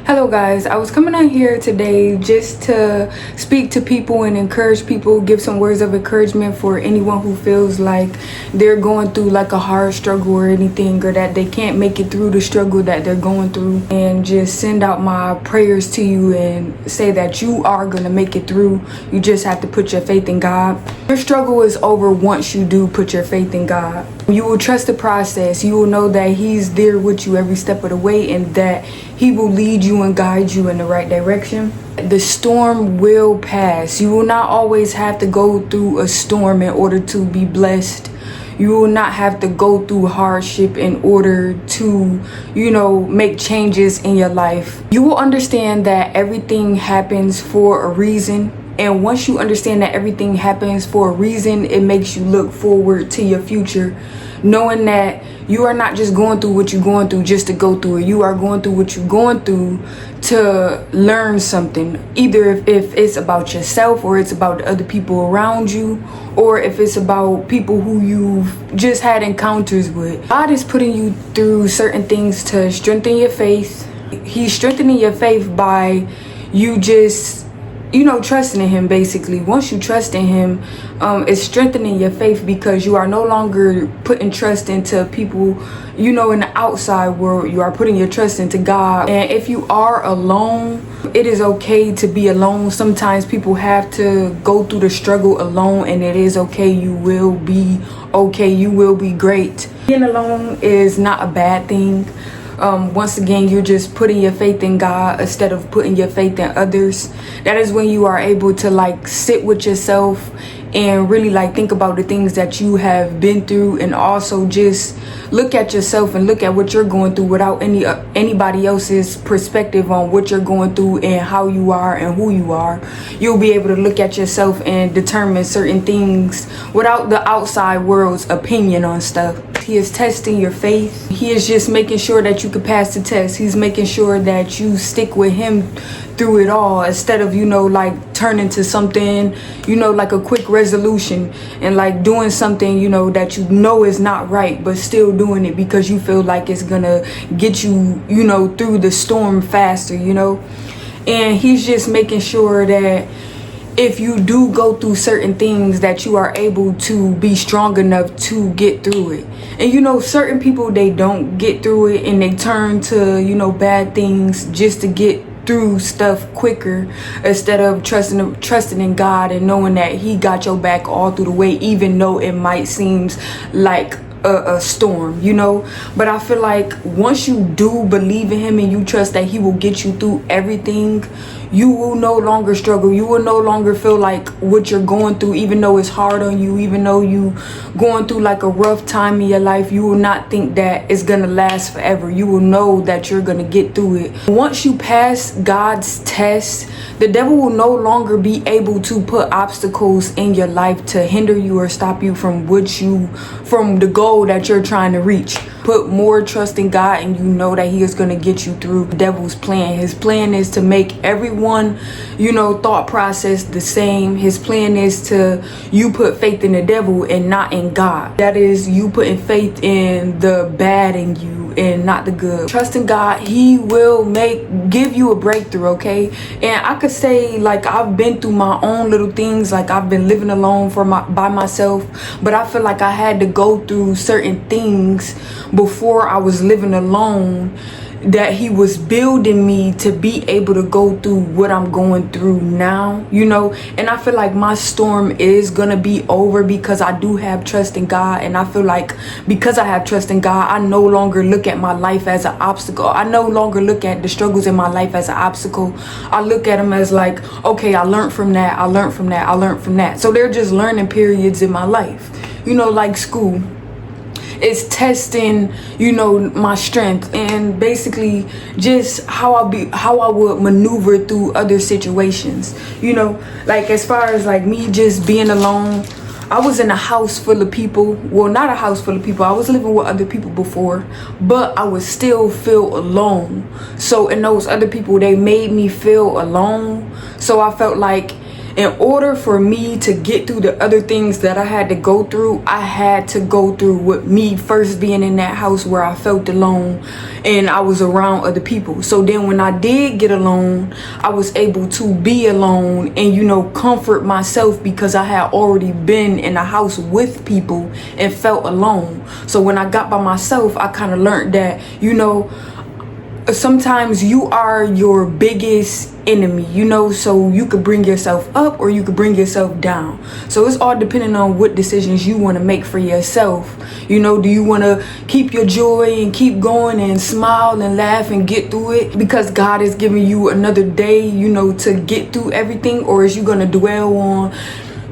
Hello guys, I was coming on here today just to speak to people and encourage people, give some words of encouragement for anyone who feels like they're going through like a hard struggle or anything, or that they can't make it through the struggle that they're going through, and just send out my prayers to you and say that you are going to make it through. You just have to put your faith in God. Your struggle is over once you do put your faith in God. You will trust the process. You will know that He's there with you every step of the way, and that He will lead you and guide you in the right direction. The storm will pass. You will not always have to go through a storm in order to be blessed. You will not have to go through hardship in order to, make changes in your life. You will understand that everything happens for a reason. And once you understand that everything happens for a reason, it makes you look forward to your future, knowing that you are not just going through what you're going through just to go through it. You are going through what you're going through to learn something, either if it's about yourself, or it's about the other people around you, or if it's about people who you've just had encounters with. God is putting you through certain things to strengthen your faith. He's strengthening your faith by you just trusting in Him. Basically, once you trust in Him, it's strengthening your faith, because you are no longer putting trust into people in the outside world. You are putting your trust into God. And if you are alone, it is okay to be alone. Sometimes people have to go through the struggle alone, and it is okay. You will be okay. You will be great. Being alone is not a bad thing. Once again, you're just putting your faith in God instead of putting your faith in others. That is when you are able to sit with yourself and really think about the things that you have been through, and also just look at yourself and look at what you're going through without anybody else's perspective on what you're going through and how you are and who you are. You'll be able to look at yourself and determine certain things without the outside world's opinion on stuff. He is testing your faith. He is just making sure that you can pass the test. He's making sure that you stick with Him through it all, instead of turning to something like a quick resolution, and doing something that is not right, but still doing it because you feel like it's gonna get you through the storm faster. And He's just making sure that if you do go through certain things, that you are able to be strong enough to get through it. And certain people, they don't get through it, and they turn to bad things just to get through stuff quicker, instead of trusting in God and knowing that He got your back all through the way, even though it might seem like a storm. But I feel like once you do believe in Him and you trust that He will get you through everything, you will no longer struggle. You will no longer feel like what you're going through, even though it's hard on you, even though you going through a rough time in your life, you will not think that it's gonna last forever. You will know that you're gonna get through it. Once you pass God's test, the devil will no longer be able to put obstacles in your life to hinder you or stop you from the goal that you're trying to reach. Put more trust in God, and you know that He is going to get you through the devil's plan. His plan is to make everyone, thought process the same. His plan is to you put faith in the devil and not in God. That is you putting faith in the bad in you and not the good. Trust in God. He will give you a breakthrough, okay? And I could say I've been through my own little things. I've been living alone by myself, but I feel like I had to go through certain things before I was living alone, that He was building me to be able to go through what I'm going through now, and I feel like my storm is gonna be over because I do have trust in God. And I feel like because I have trust in God, I no longer look at my life as an obstacle. I no longer look at the struggles in my life as an obstacle. I look at them as okay, I learned from that, I learned from that, I learned from that. So they're just learning periods in my life, like school. It's testing, my strength, and basically just how I would maneuver through other situations. As far as me just being alone, I was in a house full of people. Well, not a house full of people. I was living with other people before, but I would still feel alone. So, and those other people, they made me feel alone. So I felt like in order for me to get through the other things that I had to go through, I had to go through with me first being in that house where I felt alone and I was around other people. So then when I did get alone, I was able to be alone and, you know, comfort myself because I had already been in a house with people and felt alone. So when I got by myself, I kind of learned that, you know, sometimes you are your biggest enemy, you know, so you could bring yourself up or you could bring yourself down. So it's all depending on what decisions you want to make for yourself. You know, do you want to keep your joy and keep going and smile and laugh and get through it because God is giving you another day, you know, to get through everything? Or is you going to dwell on,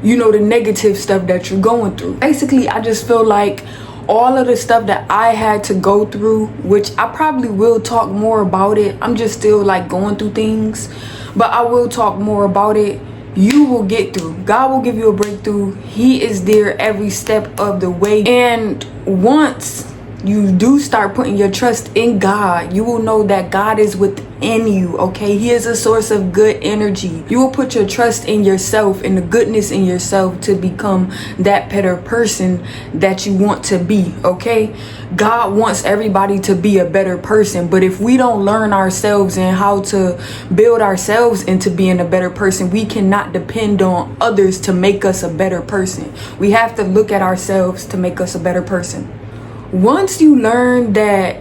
you know, the negative stuff that you're going through? Basically, I just feel like all of the stuff that I had to go through, which I probably will talk more about it. I'm just still like going through things, but I will talk more about it. You will get through. God will give you a breakthrough. He is there every step of the way. And once you do start putting your trust in God, you will know that God is within you, okay? He is a source of good energy. You will put your trust in yourself and the goodness in yourself to become that better person that you want to be, okay? God wants everybody to be a better person, but if we don't learn ourselves and how to build ourselves into being a better person, we cannot depend on others to make us a better person. We have to look at ourselves to make us a better person. Once you learn that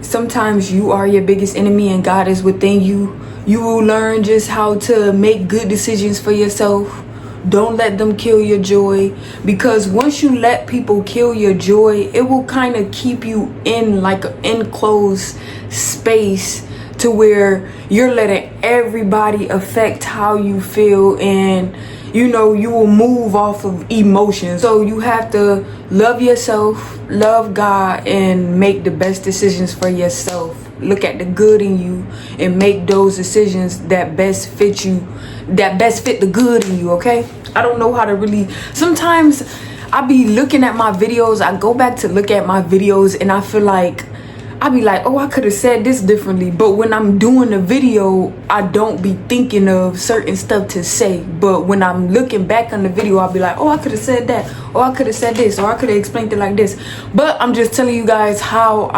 sometimes you are your biggest enemy and God is within you, you will learn just how to make good decisions for yourself. Don't let them kill your joy, because once you let people kill your joy, it will kind of keep you in like an enclosed space to where you're letting everybody affect how you feel, and you know, you will move off of emotions. So you have to love yourself, love God, and make the best decisions for yourself. Look at the good in you and make those decisions that best fit you, that best fit the good in you, okay? I don't know how to really, sometimes I be looking at my videos, I go back to look at my videos and I feel like, I be like, oh, I could have said this differently. But when I'm doing the video, I don't be thinking of certain stuff to say. But when I'm looking back on the video, I'll be like, oh, I could have said that. Or I could have said this. Or I could have explained it like this. But I'm just telling you guys how,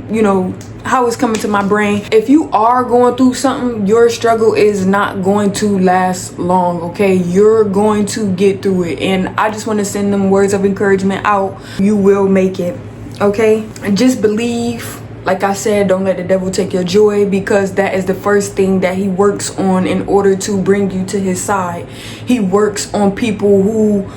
you know, how it's coming to my brain. If you are going through something, your struggle is not going to last long, okay? You're going to get through it. And I just want to send them words of encouragement out. You will make it, okay? And just believe. Like I said, don't let the devil take your joy, because that is the first thing that he works on in order to bring you to his side. He works on people who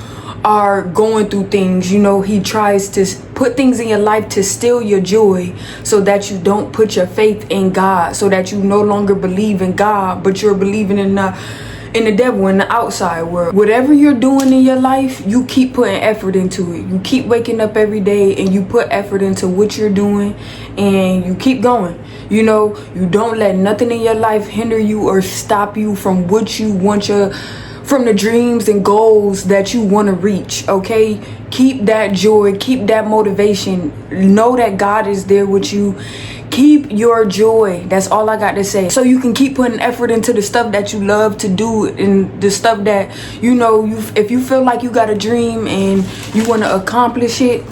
are going through things. You know, he tries to put things in your life to steal your joy so that you don't put your faith in God, so that you no longer believe in God, but you're believing in the devil, in the outside world. Whatever you're doing in your life, you keep putting effort into it. You keep waking up every day and you put effort into what you're doing, and you keep going. You know, you don't let nothing in your life hinder you or stop you from what you want from the dreams and goals that you want to reach, okay? Keep that joy, keep that motivation. Know that God is there with you. Keep your joy. That's all I got to say. So you can keep putting effort into the stuff that you love to do, and the stuff that, you know, if you feel like you got a dream and you want to accomplish it,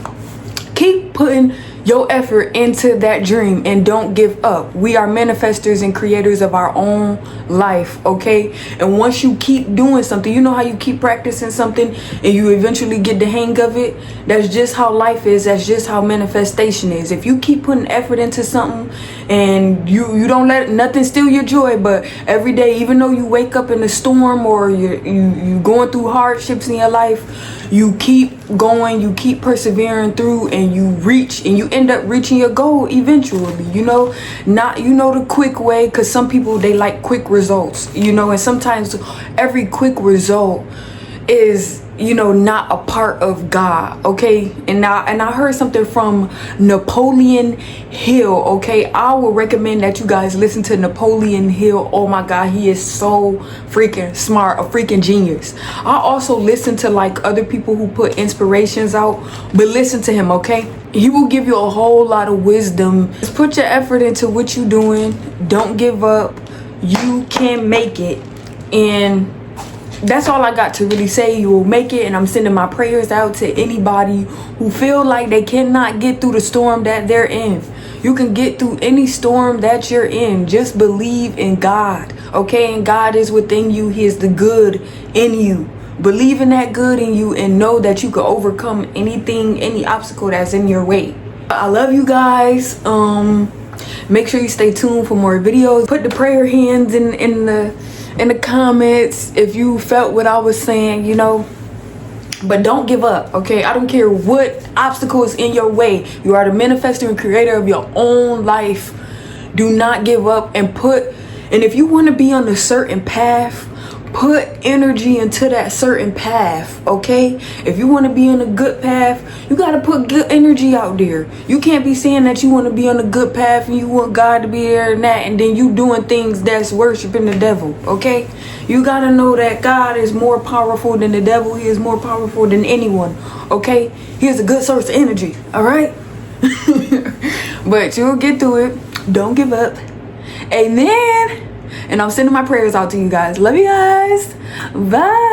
keep putting your effort into that dream and don't give up. We are manifestors and creators of our own life, okay? And once you keep doing something, you know how you keep practicing something and you eventually get the hang of it? That's just how life is. That's just how manifestation is. If you keep putting effort into something and you don't let nothing steal your joy, but every day, even though you wake up in a storm or you going through hardships in your life, you keep going, you keep persevering through, and you reach, and you end up reaching your goal eventually. You know, not, you know, the quick way, because some people, they like quick results, you know, and sometimes every quick result is, you know, not a part of God, okay? And I heard something from Napoleon Hill, okay? I would recommend that you guys listen to Napoleon Hill. Oh my God, he is so freaking smart, a freaking genius. I also listen to like other people who put inspirations out, but listen to him, okay? He will give you a whole lot of wisdom. Just put your effort into what you're doing. Don't give up. You can make it. And that's all I got to really say. You will make it, and I'm sending my prayers out to anybody who feel like they cannot get through the storm that they're in. You can get through any storm that you're in. Just believe in God, okay? And God is within you. He is the good in you. Believe in that good in you and know that you can overcome anything, any obstacle that's in your way. I love you guys. Make sure you stay tuned for more videos. Put the prayer hands in the comments if you felt what I was saying, you know. But don't give up, okay? I don't care what obstacle is in your way. You are the manifester and creator of your own life. Do not give up and if you want to be on a certain path, put energy into that certain path, okay? If you want to be on a good path, you got to put good energy out there. You can't be saying that you want to be on a good path and you want God to be there and that, and then you doing things that's worshiping the devil, okay? You got to know that God is more powerful than the devil. He is more powerful than anyone, okay? He is a good source of energy, all right? But you'll get through it. Don't give up. Amen. And I'm sending my prayers out to you guys. Love you guys. Bye.